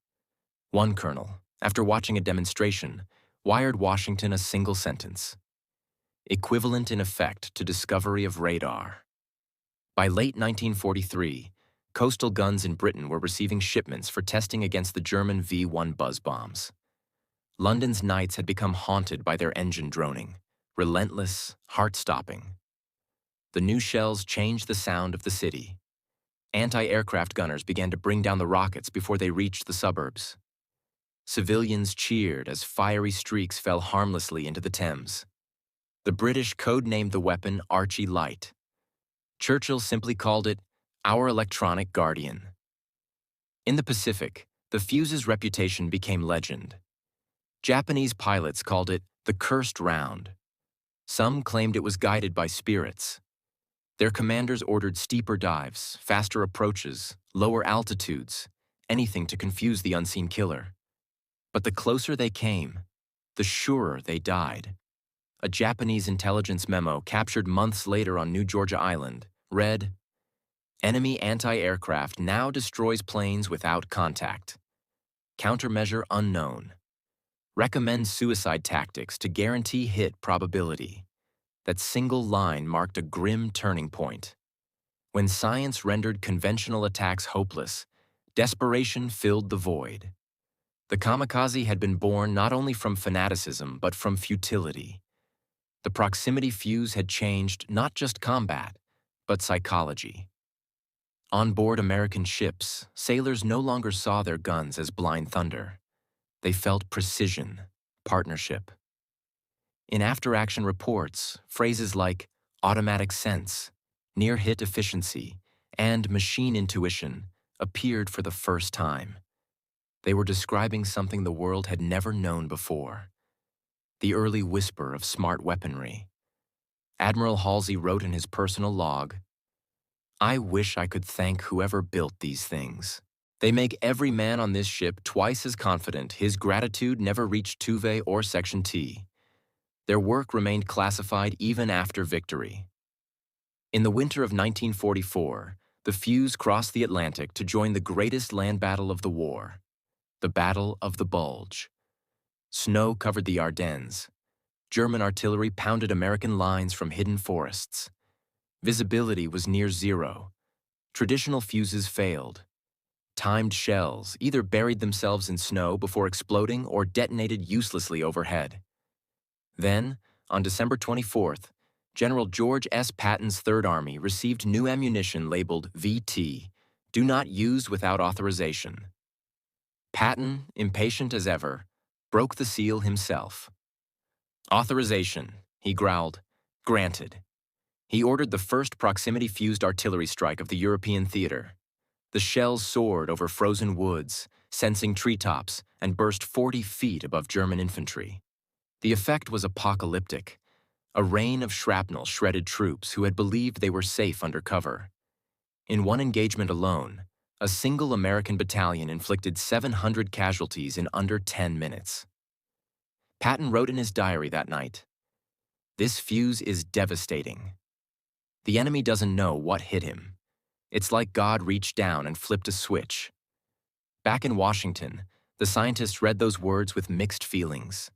One colonel, after watching a demonstration, wired Washington a single sentence: equivalent in effect to discovery of radar. By late 1943, coastal guns in Britain were receiving shipments for testing against the German V-1 buzz bombs. London's nights had become haunted by their engine droning, relentless, heart-stopping. The new shells changed the sound of the city. Anti-aircraft gunners began to bring down the rockets before they reached the suburbs. Civilians cheered as fiery streaks fell harmlessly into the Thames. The British codenamed the weapon Archie Light. Churchill simply called it our electronic guardian. In the Pacific, the fuse's reputation became legend. Japanese pilots called it the cursed round. Some claimed it was guided by spirits. Their commanders ordered steeper dives, faster approaches, lower altitudes, anything to confuse the unseen killer. But the closer they came, the surer they died. A Japanese intelligence memo captured months later on New Georgia Island read, "Enemy anti-aircraft now destroys planes without contact. Countermeasure unknown. Recommends suicide tactics to guarantee hit probability." That single line marked a grim turning point. When science rendered conventional attacks hopeless, desperation filled the void. The kamikaze had been born not only from fanaticism, but from futility. The proximity fuse had changed not just combat, but psychology. On board American ships, sailors no longer saw their guns as blind thunder. They felt precision, partnership. In after-action reports, phrases like automatic sense, near-hit efficiency, and machine intuition appeared for the first time. They were describing something the world had never known before. The early whisper of smart weaponry. Admiral Halsey wrote in his personal log, "I wish I could thank whoever built these things. They make every man on this ship twice as confident his gratitude never reached Tuve or Section T. Their work remained classified even after victory." In the winter of 1944, the Fuse crossed the Atlantic to join the greatest land battle of the war, the Battle of the Bulge. Snow covered the Ardennes. German artillery pounded American lines from hidden forests. Visibility was near zero. Traditional fuses failed. Timed shells either buried themselves in snow before exploding or detonated uselessly overhead. Then, on December 24th, General George S. Patton's Third Army received new ammunition labeled VT, "Do not use without authorization." Patton, impatient as ever, broke the seal himself. "Authorization," he growled. "Granted." He ordered the first proximity-fused artillery strike of the European theater. The shells soared over frozen woods, sensing treetops, and burst 40 feet above German infantry. The effect was apocalyptic. A rain of shrapnel shredded troops who had believed they were safe under cover. In one engagement alone, a single American battalion inflicted 700 casualties in under 10 minutes. Patton wrote in his diary that night, "This fuse is devastating. The enemy doesn't know what hit him. It's like God reached down and flipped a switch." Back in Washington, the scientists read those words with mixed feelings.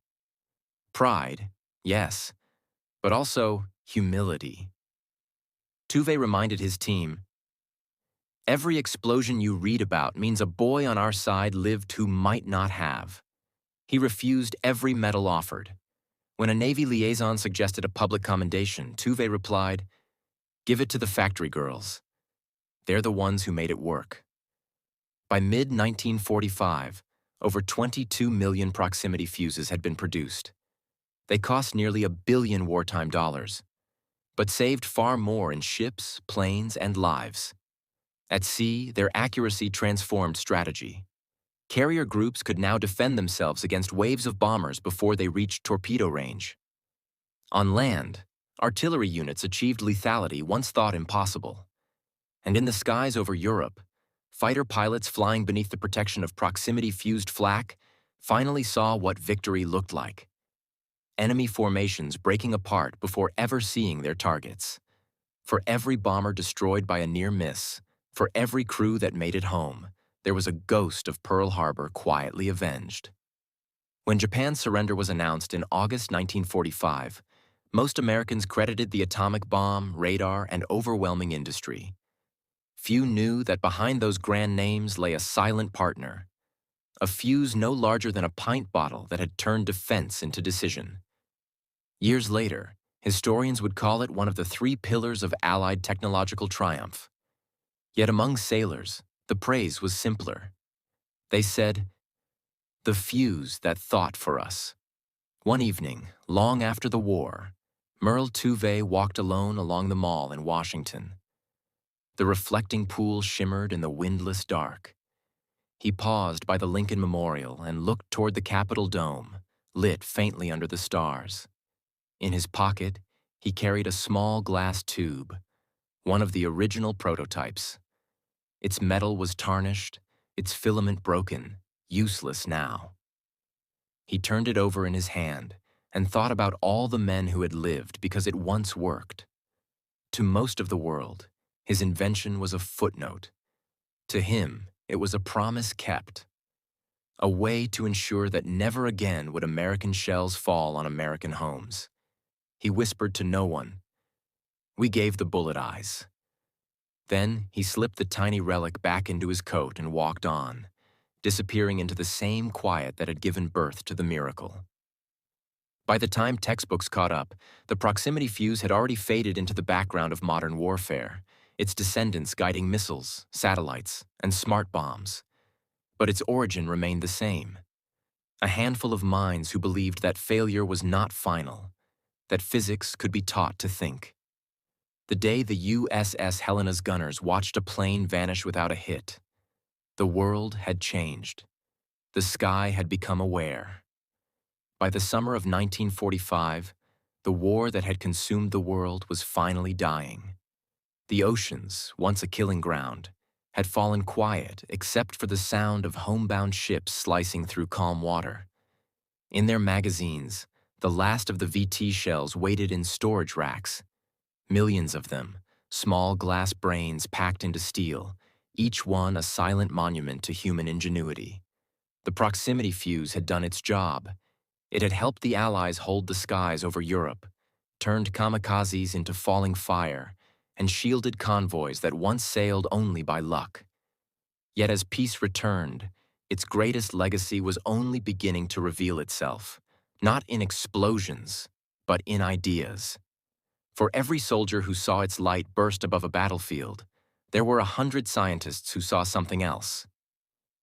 Pride, yes, but also humility. Tuve reminded his team, "Every explosion you read about means a boy on our side lived who might not have." He refused every medal offered. When a Navy liaison suggested a public commendation, Tuve replied, "Give it to the factory girls. They're the ones who made it work." By mid-1945, over 22 million proximity fuses had been produced. They cost nearly $1 billion wartime dollars, but saved far more in ships, planes, and lives. At sea, their accuracy transformed strategy. Carrier groups could now defend themselves against waves of bombers before they reached torpedo range. On land, artillery units achieved lethality once thought impossible. And in the skies over Europe, fighter pilots flying beneath the protection of proximity-fused flak finally saw what victory looked like. Enemy formations breaking apart before ever seeing their targets. For every bomber destroyed by a near miss, for every crew that made it home, there was a ghost of Pearl Harbor quietly avenged. When Japan's surrender was announced in August 1945, most Americans credited the atomic bomb, radar, and overwhelming industry. Few knew that behind those grand names lay a silent partner, a fuse no larger than a pint bottle that had turned defense into decision. Years later, historians would call it one of the 3 pillars of Allied technological triumph. Yet among sailors, the praise was simpler. They said, "The fuse that thought for us." One evening, long after the war, Merle Tuve walked alone along the Mall in Washington. The reflecting pool shimmered in the windless dark. He paused by the Lincoln Memorial and looked toward the Capitol Dome, lit faintly under the stars. In his pocket, he carried a small glass tube, one of the original prototypes. Its metal was tarnished, its filament broken, useless now. He turned it over in his hand and thought about all the men who had lived because it once worked. To most of the world, his invention was a footnote. To him, it was a promise kept, a way to ensure that never again would American shells fall on American homes. He whispered to no one, "We gave the bullet eyes." Then he slipped the tiny relic back into his coat and walked on, disappearing into the same quiet that had given birth to the miracle. By the time textbooks caught up, the proximity fuse had already faded into the background of modern warfare, its descendants guiding missiles, satellites, and smart bombs. But its origin remained the same. A handful of minds who believed that failure was not final, that physics could be taught to think. The day the USS Helena's gunners watched a plane vanish without a hit, the world had changed. The sky had become aware. By the summer of 1945, the war that had consumed the world was finally dying. The oceans, once a killing ground, had fallen quiet except for the sound of homebound ships slicing through calm water. In their magazines, the last of the VT shells waited in storage racks. Millions of them, small glass brains packed into steel, each one a silent monument to human ingenuity. The proximity fuse had done its job. It had helped the Allies hold the skies over Europe, turned kamikazes into falling fire, and shielded convoys that once sailed only by luck. Yet as peace returned, its greatest legacy was only beginning to reveal itself, not in explosions, but in ideas. For every soldier who saw its light burst above a battlefield, there were 100 scientists who saw something else.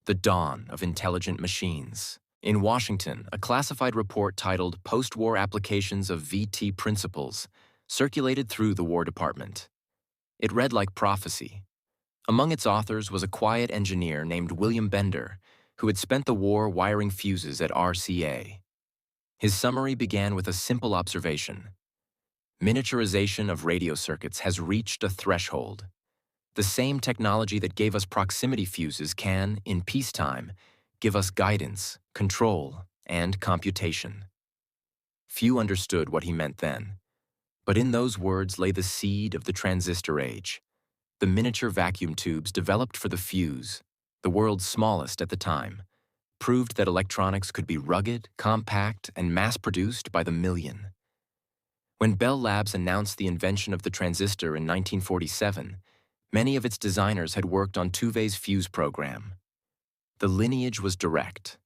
The dawn of intelligent machines. In Washington, a classified report titled Post-War Applications of VT Principles circulated through the War Department. It read like prophecy. Among its authors was a quiet engineer named William Bender, who had spent the war wiring fuses at RCA. His summary began with a simple observation. Miniaturization of radio circuits has reached a threshold. The same technology that gave us proximity fuses can, in peacetime, give us guidance, control, and computation. Few understood what he meant then, but in those words lay the seed of the transistor age. The miniature vacuum tubes developed for the fuse, the world's smallest at the time, proved that electronics could be rugged, compact, and mass-produced by the million. When Bell Labs announced the invention of the transistor in 1947, many of its designers had worked on Tuve's fuse program. The lineage was direct.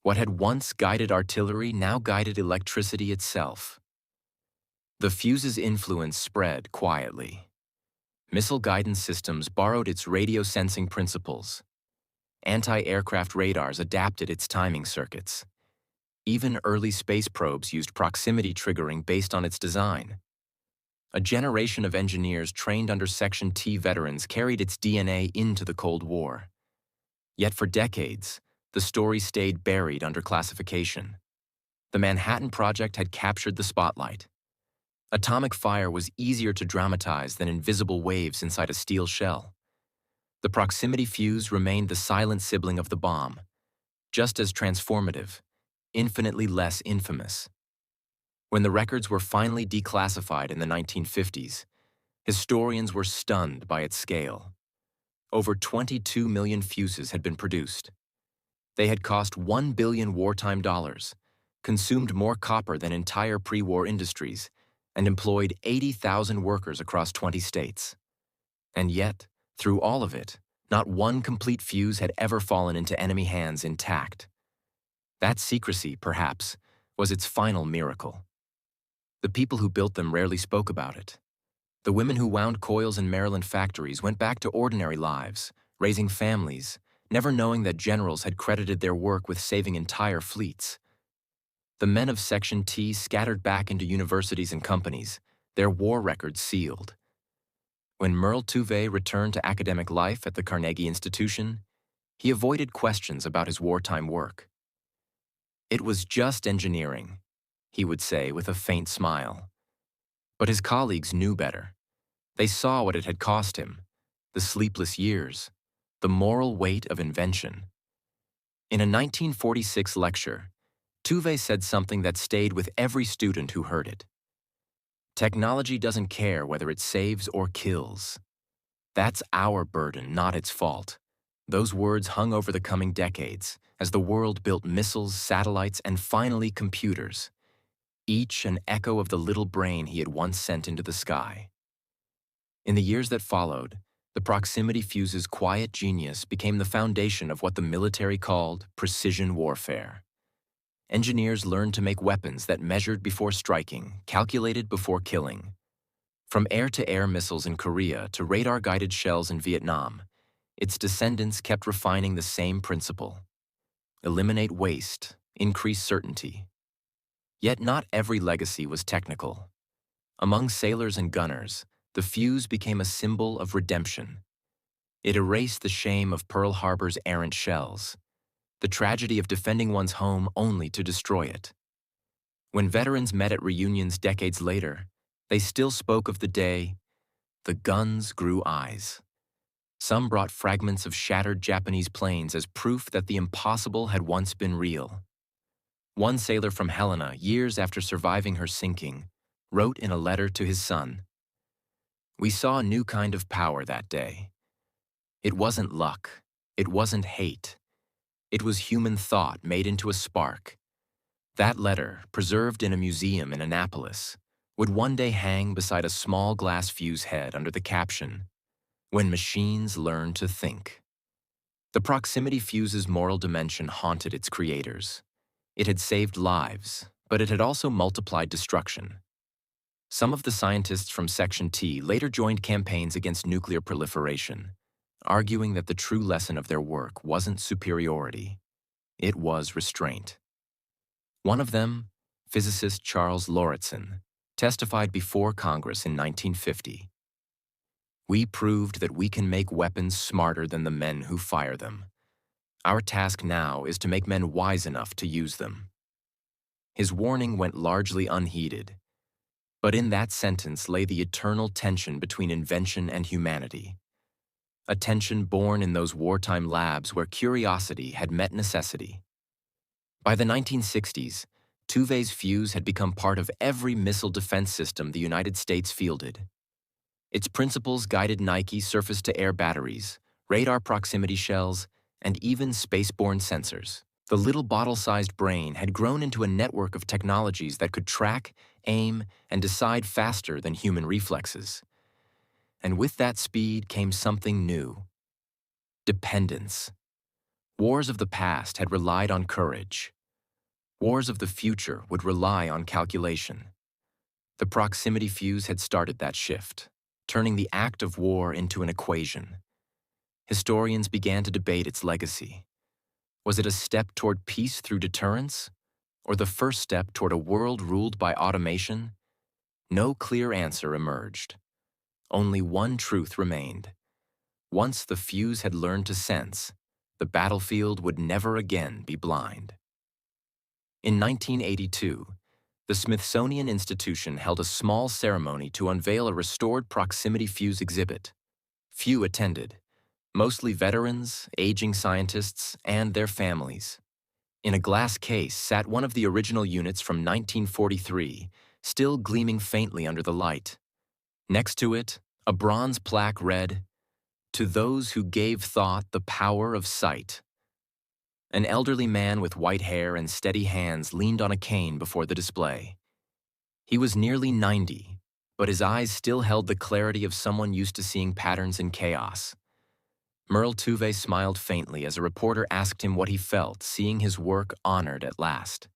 What had once guided artillery now guided electricity itself. The fuse's influence spread quietly. Missile guidance systems borrowed its radio sensing principles. Anti-aircraft radars adapted its timing circuits. Even early space probes used proximity triggering based on its design. A generation of engineers trained under Section T veterans carried its DNA into the Cold War. Yet for decades, the story stayed buried under classification. The Manhattan Project had captured the spotlight. Atomic fire was easier to dramatize than invisible waves inside a steel shell. The proximity fuse remained the silent sibling of the bomb, just as transformative, infinitely less infamous. When the records were finally declassified in the 1950s, historians were stunned by its scale. Over 22 million fuses had been produced. They had cost $1 billion wartime dollars, consumed more copper than entire pre-war industries, and employed 80,000 workers across 20 states. And yet, through all of it, not one complete fuse had ever fallen into enemy hands intact. That secrecy, perhaps, was its final miracle. The people who built them rarely spoke about it. The women who wound coils in Maryland factories went back to ordinary lives, raising families, never knowing that generals had credited their work with saving entire fleets. The men of Section T scattered back into universities and companies, their war records sealed. When Merle Tuve returned to academic life at the Carnegie Institution, he avoided questions about his wartime work. It was just engineering, he would say with a faint smile. But his colleagues knew better. They saw what it had cost him, the sleepless years, the moral weight of invention. In a 1946 lecture, Tuve said something that stayed with every student who heard it. Technology doesn't care whether it saves or kills. That's our burden, not its fault. Those words hung over the coming decades as the world built missiles, satellites, and finally computers, each an echo of the little brain he had once sent into the sky. In the years that followed, the proximity fuse's quiet genius became the foundation of what the military called precision warfare. Engineers learned to make weapons that measured before striking, calculated before killing. From air-to-air missiles in Korea to radar-guided shells in Vietnam, its descendants kept refining the same principle. Eliminate waste, increase certainty. Yet not every legacy was technical. Among sailors and gunners, the fuse became a symbol of redemption. It erased the shame of Pearl Harbor's errant shells, the tragedy of defending one's home only to destroy it. When veterans met at reunions decades later, they still spoke of the day the guns grew eyes. Some brought fragments of shattered Japanese planes as proof that the impossible had once been real. One sailor from Helena, years after surviving her sinking, wrote in a letter to his son, "We saw a new kind of power that day. It wasn't luck. It wasn't hate. It was human thought made into a spark." That letter, preserved in a museum in Annapolis, would one day hang beside a small glass fuse head under the caption, "When Machines Learn to Think." The proximity fuse's moral dimension haunted its creators. It had saved lives, but it had also multiplied destruction. Some of the scientists from Section T later joined campaigns against nuclear proliferation, arguing that the true lesson of their work wasn't superiority, it was restraint. One of them, physicist Charles Lauritsen, testified before Congress in 1950. "We proved that we can make weapons smarter than the men who fire them. Our task now is to make men wise enough to use them." His warning went largely unheeded, but in that sentence lay the eternal tension between invention and humanity. A tension born in those wartime labs where curiosity had met necessity. By the 1960s, Tuve's fuse had become part of every missile defense system the United States fielded. Its principles guided Nike surface-to-air batteries, radar proximity shells, and even spaceborne sensors. The little bottle-sized brain had grown into a network of technologies that could track, aim, and decide faster than human reflexes. And with that speed came something new: dependence. Wars of the past had relied on courage. Wars of the future would rely on calculation. The proximity fuse had started that shift, turning the act of war into an equation. Historians began to debate its legacy. Was it a step toward peace through deterrence, or the first step toward a world ruled by automation? No clear answer emerged. Only one truth remained. Once the fuse had learned to sense, the battlefield would never again be blind. In 1982, the Smithsonian Institution held a small ceremony to unveil a restored proximity fuse exhibit. Few attended, mostly veterans, aging scientists, and their families. In a glass case sat one of the original units from 1943, still gleaming faintly under the light. Next to it, a bronze plaque read, "To those who gave thought the power of sight." An elderly man with white hair and steady hands leaned on a cane before the display. He was nearly 90, but his eyes still held the clarity of someone used to seeing patterns in chaos. Merle Tuve smiled faintly as a reporter asked him what he felt seeing his work honored at last.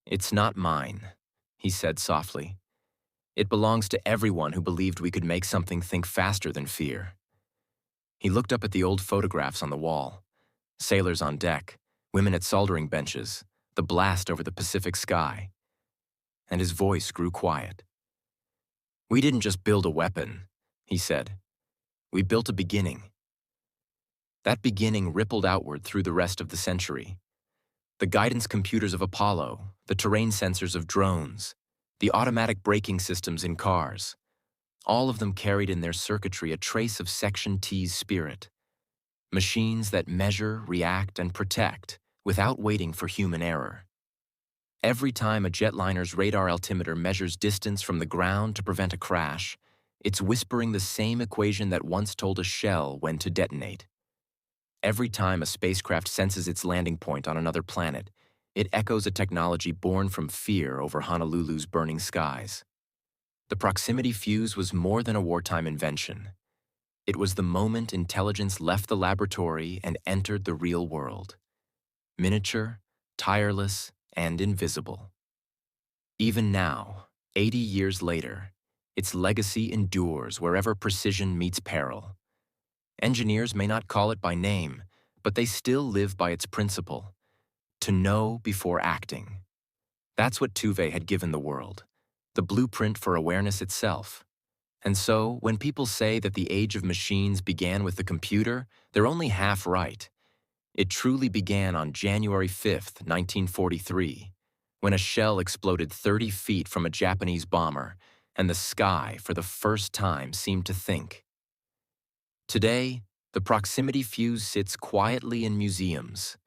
"It's not mine," he said softly. "It belongs to everyone who believed we could make something think faster than fear." He looked up at the old photographs on the wall. Sailors on deck, women at soldering benches, the blast over the Pacific sky. And his voice grew quiet. "We didn't just build a weapon," he said. "We built a beginning." That beginning rippled outward through the rest of the century. The guidance computers of Apollo, the terrain sensors of drones, the automatic braking systems in cars, all of them carried in their circuitry a trace of Section T's spirit. Machines that measure, react, and protect without waiting for human error. Every time a jetliner's radar altimeter measures distance from the ground to prevent a crash, it's whispering the same equation that once told a shell when to detonate. Every time a spacecraft senses its landing point on another planet, it echoes a technology born from fear over Honolulu's burning skies. The proximity fuse was more than a wartime invention. It was the moment intelligence left the laboratory and entered the real world. Miniature, tireless, and invisible. Even now, 80 years later, its legacy endures wherever precision meets peril. Engineers may not call it by name, but they still live by its principle: to know before acting. That's what Tuve had given the world, the blueprint for awareness itself. And so, when people say that the age of machines began with the computer, they're only half right. It truly began on January 5th, 1943, when a shell exploded 30 feet from a Japanese bomber, and the sky, for the first time, seemed to think. Today, the proximity fuse sits quietly in museums,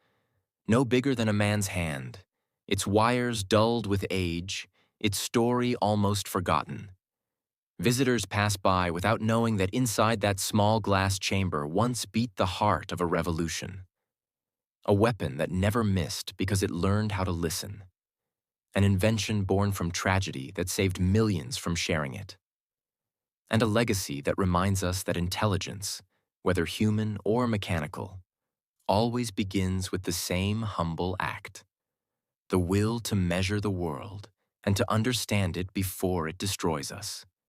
no bigger than a man's hand, its wires dulled with age, its story almost forgotten. Visitors pass by without knowing that inside that small glass chamber once beat the heart of a revolution. A weapon that never missed because it learned how to listen. An invention born from tragedy that saved millions from sharing it. And a legacy that reminds us that intelligence, whether human or mechanical, always begins with the same humble act: the will to measure the world and to understand it before it destroys us.